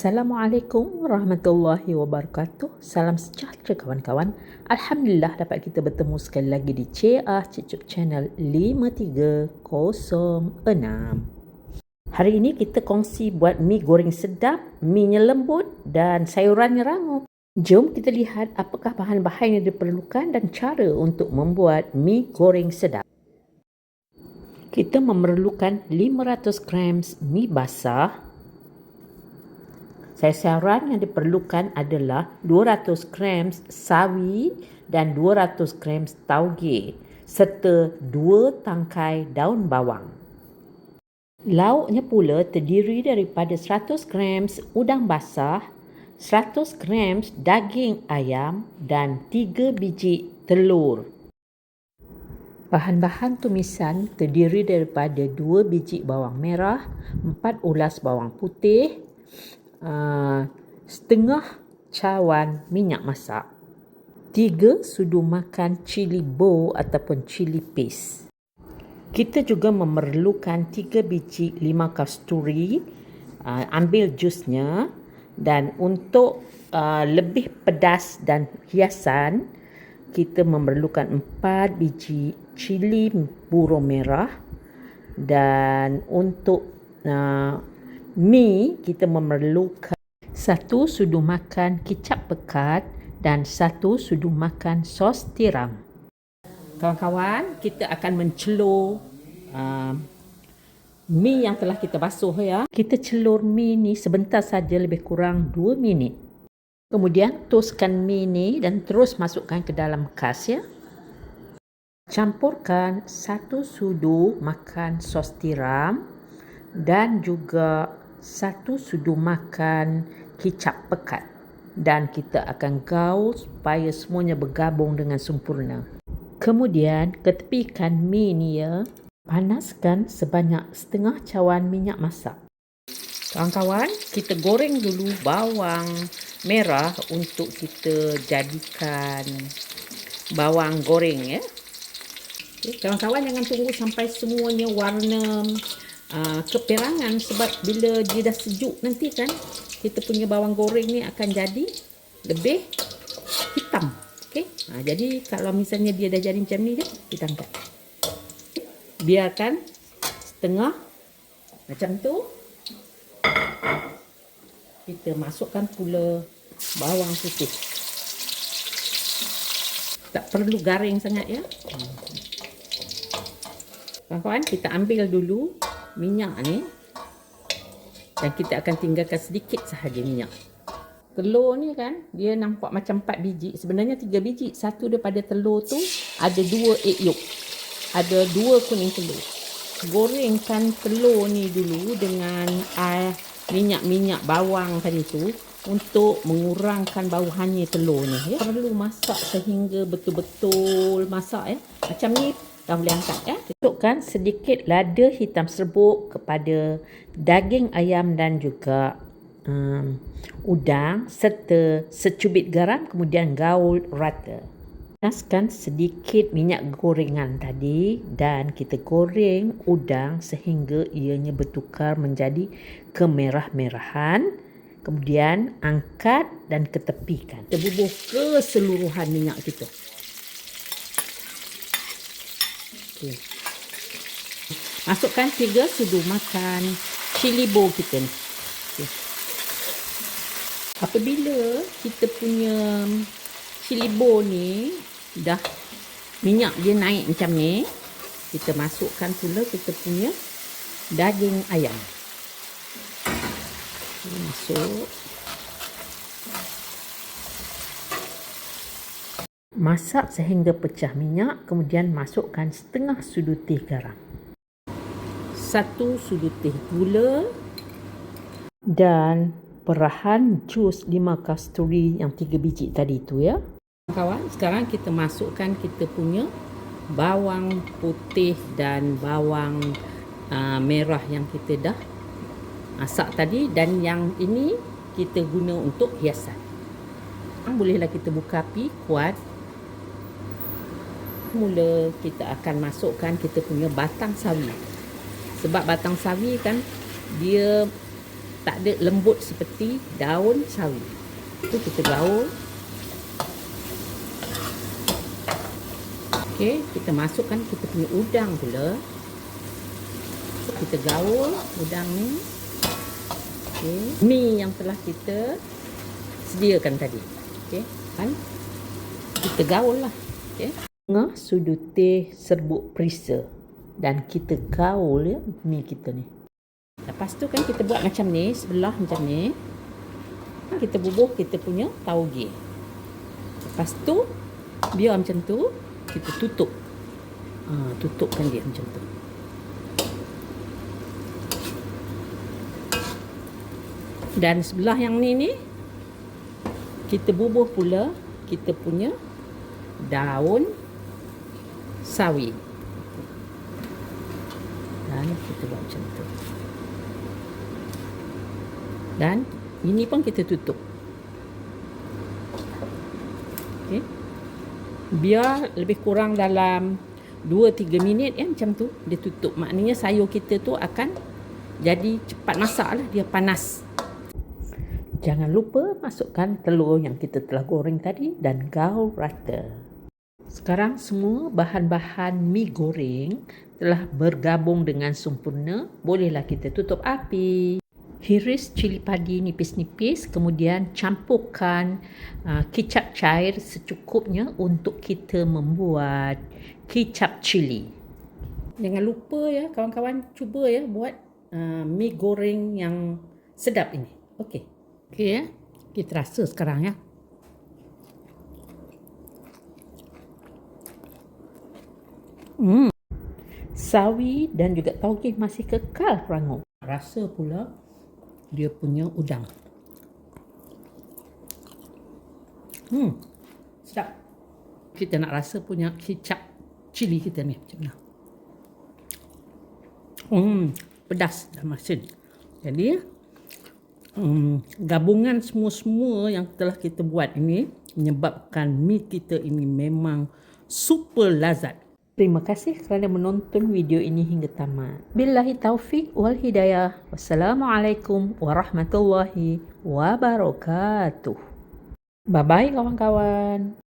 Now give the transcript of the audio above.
Assalamualaikum warahmatullahi wabarakatuh. Salam sejahtera kawan-kawan. Alhamdulillah dapat kita bertemu sekali lagi di CA YouTube channel 5306. Hari ini kita kongsi buat mi goreng sedap, mi lembut dan sayurannya rangup. Jom kita lihat apakah bahan-bahan yang diperlukan dan cara untuk membuat mi goreng sedap. Kita memerlukan 500 gram mi basah. Sayuran yang diperlukan adalah 200 gram sawi dan 200 gram tauge serta 2 tangkai daun bawang. Lauknya pula terdiri daripada 100 gram udang basah, 100 gram daging ayam dan 3 biji telur. Bahan-bahan tumisan terdiri daripada 2 biji bawang merah, 4 ulas bawang putih, setengah cawan minyak masak, 3 sudu makan cili bo ataupun cili paste. Kita juga memerlukan 3 biji limau kasturi, ambil jusnya, dan untuk lebih pedas dan hiasan kita memerlukan 4 biji cili burung merah, dan untuk mi kita memerlukan 1 sudu makan kicap pekat dan 1 sudu makan sos tiram. Kawan-kawan, kita akan mencelur mi yang telah kita basuh ya. Kita celur mi ni sebentar saja, lebih kurang 2 minit. Kemudian toskan mi ni dan terus masukkan ke dalam kas ya. Campurkan 1 sudu makan sos tiram dan juga 1 sudu makan kicap pekat, dan kita akan gaul supaya semuanya bergabung dengan sempurna. Kemudian ketepikan mi ni ya, panaskan sebanyak setengah cawan minyak masak. Kawan-kawan, kita goreng dulu bawang merah untuk kita jadikan bawang goreng ya. Okay, kawan-kawan jangan tunggu sampai semuanya warna keperangan, sebab bila dia dah sejuk nanti kan kita punya bawang goreng ni akan jadi lebih hitam. Okey. Jadi kalau misalnya dia dah jadi macam ni je, kita angkat. Biarkan setengah macam tu. Kita masukkan pula bawang putih. Tak perlu garing sangat ya. Kawan-kawan, kita ambil dulu minyak ni dan kita akan tinggalkan sedikit sahaja minyak. Telur ni kan dia nampak macam 4 biji, sebenarnya 3 biji. Satu daripada telur tu ada 2 egg yolk, ada 2 kuning telur. Gorengkan telur ni dulu dengan minyak bawang tadi tu untuk mengurangkan bau hanyir telur ni ya. Perlu masak sehingga betul-betul masak ya. Macam ni dah boleh angkat ya. Masukkan sedikit lada hitam serbuk kepada daging ayam dan juga udang serta secubit garam, kemudian gaul rata. Panaskan sedikit minyak gorengan tadi dan kita goreng udang sehingga ianya bertukar menjadi kemerah-merahan. Kemudian angkat dan ketepikan. Kita bubuh keseluruhan minyak kita. Okay. Masukkan 3 sudu makan cili bo kita ni. Okay. Apabila kita punya cili bo ni dah minyak dia naik macam ni, kita masukkan pula kita punya daging ayam. Masuk. Masak sehingga pecah minyak, kemudian masukkan setengah sudu teh garam, 1 sudu teh gula dan perahan jus limau kasturi yang 3 biji tadi tu ya. Kawan, sekarang kita masukkan kita punya bawang putih dan bawang merah yang kita dah masak tadi, dan yang ini kita guna untuk hiasan. Bolehlah kita buka api kuat. Mula kita akan masukkan kita punya batang sawi. Sebab batang sawi kan dia tak ada lembut seperti daun sawi. Itu kita gaul. Okey, kita masukkan kita punya udang pula. Kita gaul udang ni. Okey, mi yang telah kita sediakan tadi. Okey, kan? Kita gaul lah. Okey. Tengah sudu teh serbuk perisa dan kita gaul ya mi kita ni. Lepas tu kan kita buat macam ni, sebelah macam ni. Kita bubuh kita punya tauge. Lepas tu biar macam tu, kita tutup. Tutupkan dia macam tu. Dan sebelah yang ni kita bubuh pula kita punya daun sawi. Dan kita buat macam tu. Dan ini pun kita tutup. Okey. Biar lebih kurang dalam 2-3 minit ya, macam tu dia tutup. Maknanya sayur kita tu akan jadi cepat masak lah, dia panas. Jangan lupa masukkan telur yang kita telah goreng tadi dan gaul rata. Sekarang semua bahan-bahan mi goreng telah bergabung dengan sempurna. Bolehlah kita tutup api. Hiris cili padi nipis-nipis, kemudian campurkan kicap cair secukupnya untuk kita membuat kicap cili. Jangan lupa ya kawan-kawan, cuba ya buat mi goreng yang sedap ini. Okey. Okey ya. Kita rasa sekarang ya. Sawi dan juga tauge masih kekal rangup. Rasa pula dia punya udang. Sedap. Kita nak rasa punya kicap cili kita ni macam mana. Pedas dan masin. Jadi gabungan semua-semua yang telah kita buat ini menyebabkan mi kita ini memang super lazat. Terima kasih kerana menonton video ini hingga tamat. Billahi taufik wal hidayah. Wassalamualaikum warahmatullahi wabarakatuh. Bye-bye kawan-kawan.